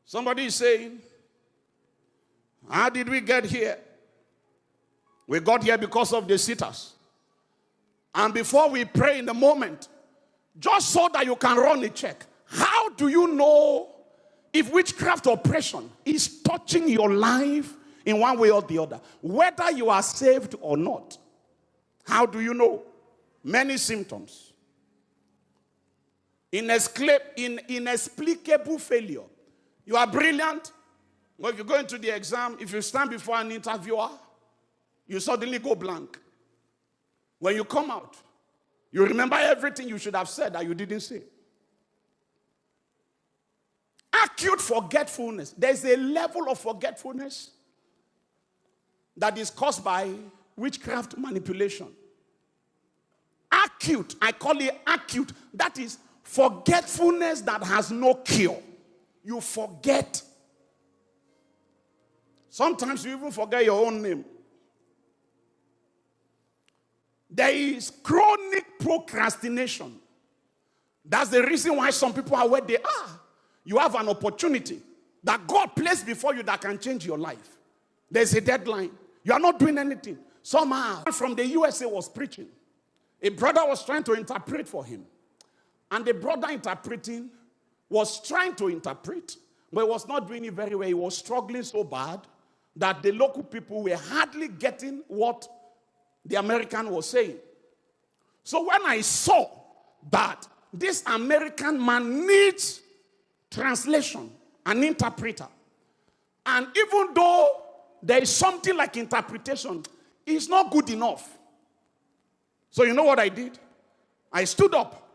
Somebody is saying, how did we get here? We got here because of the sitters. And before we pray in the moment, just so that you can run a check, how do you know if witchcraft oppression is touching your life in one way or the other? Whether you are saved or not. How do you know? Many symptoms. Inexplicable failure. You are brilliant. But if you go into the exam, if you stand before an interviewer, you suddenly go blank. When you come out, you remember everything you should have said that you didn't say. Acute forgetfulness. There's a level of forgetfulness that is caused by witchcraft manipulation. Acute. I call it acute. That is forgetfulness that has no cure. You forget. Sometimes you even forget your own name. There is chronic procrastination. That's the reason why some people are where they are. You have an opportunity that God placed before you that can change your life. There's a deadline. You are not doing anything. Somehow, from the USA was preaching. A brother was trying to interpret for him. And the brother interpreting was trying to interpret, but was not doing it very well. He was struggling so bad that the local people were hardly getting what the American was saying. So when I saw that this American man needs translation, an interpreter, and even though there is something like interpretation, it's not good enough. So you know what I did? I stood up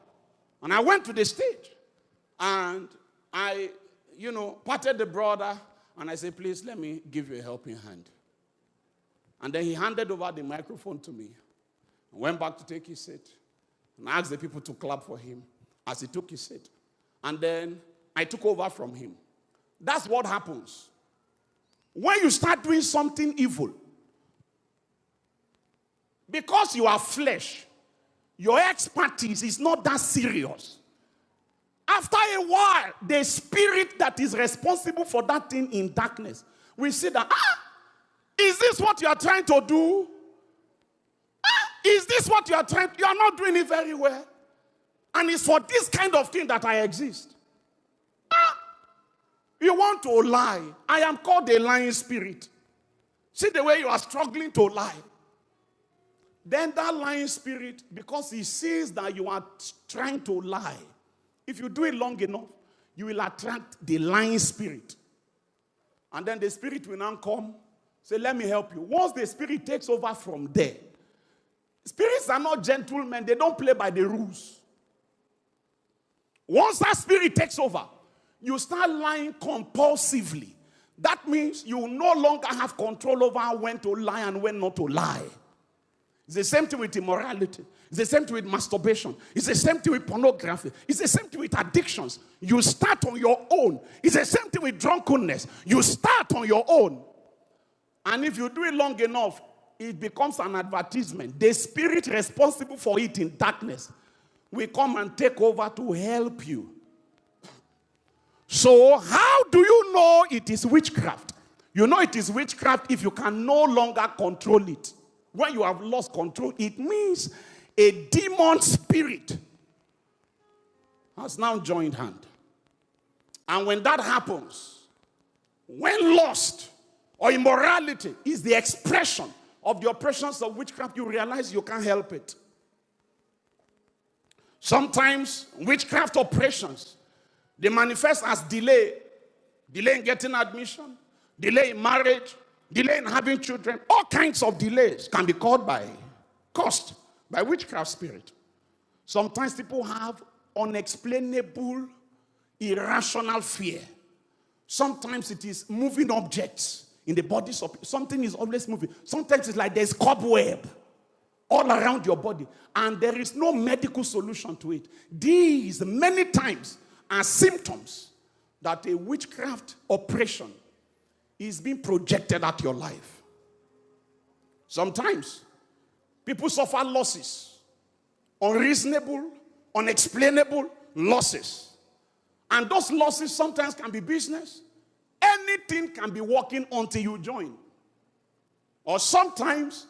and I went to the stage and I, patted the brother and I said, please let me give you a helping hand. And then he handed over the microphone to me and went back to take his seat and asked the people to clap for him as he took his seat. And then I took over from him. That's what happens. When you start doing something evil, because you are flesh, your expertise is not that serious. After a while, the spirit that is responsible for that thing in darkness will see that, is this what you are trying to do? Is this what you are trying to do? You are not doing it very well. And it's for this kind of thing that I exist. You want to lie. I am called a lying spirit. See the way you are struggling to lie. Then that lying spirit, because he sees that you are trying to lie, if you do it long enough, you will attract the lying spirit. And then the spirit will now come, say, let me help you. Once the spirit takes over from there, spirits are not gentlemen. They don't play by the rules. Once that spirit takes over, you start lying compulsively. That means you no longer have control over when to lie and when not to lie. It's the same thing with immorality. It's the same thing with masturbation. It's the same thing with pornography. It's the same thing with addictions. You start on your own. It's the same thing with drunkenness. You start on your own. And if you do it long enough, it becomes an advertisement. The spirit responsible for it in darkness will come and take over to help you. So how do you know it is witchcraft? You know it is witchcraft if you can no longer control it. When you have lost control, it means a demon spirit has now joined hand. And when that happens, when lust or immorality is the expression of the oppressions of witchcraft, you realize you can't help it. Sometimes witchcraft oppressions, they manifest as delay in getting admission, delay in marriage, delay in having children. All kinds of delays can be caused by witchcraft spirit. Sometimes people have unexplainable, irrational fear. Sometimes it is moving objects in the bodies of people. Something is always moving. Sometimes it's like there's cobweb all around your body, and there is no medical solution to it. These many times are symptoms that a witchcraft oppression is being projected at your life. Sometimes people suffer losses, unreasonable, unexplainable losses. And those losses sometimes can be business, anything can be working until you join. Or sometimes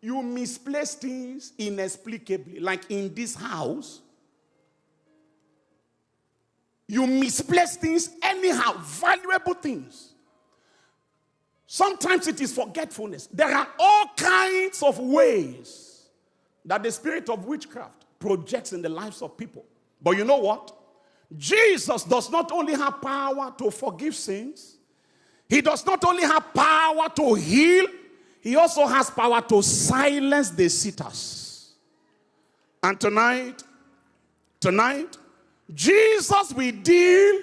you misplace things inexplicably. Like in this house, you misplace things anyhow, valuable things. Sometimes it is forgetfulness. There are all kinds of ways that the spirit of witchcraft projects in the lives of people. But you know what? Jesus does not only have power to forgive sins, he does not only have power to heal, he also has power to silence the sitters. And tonight, Jesus will deal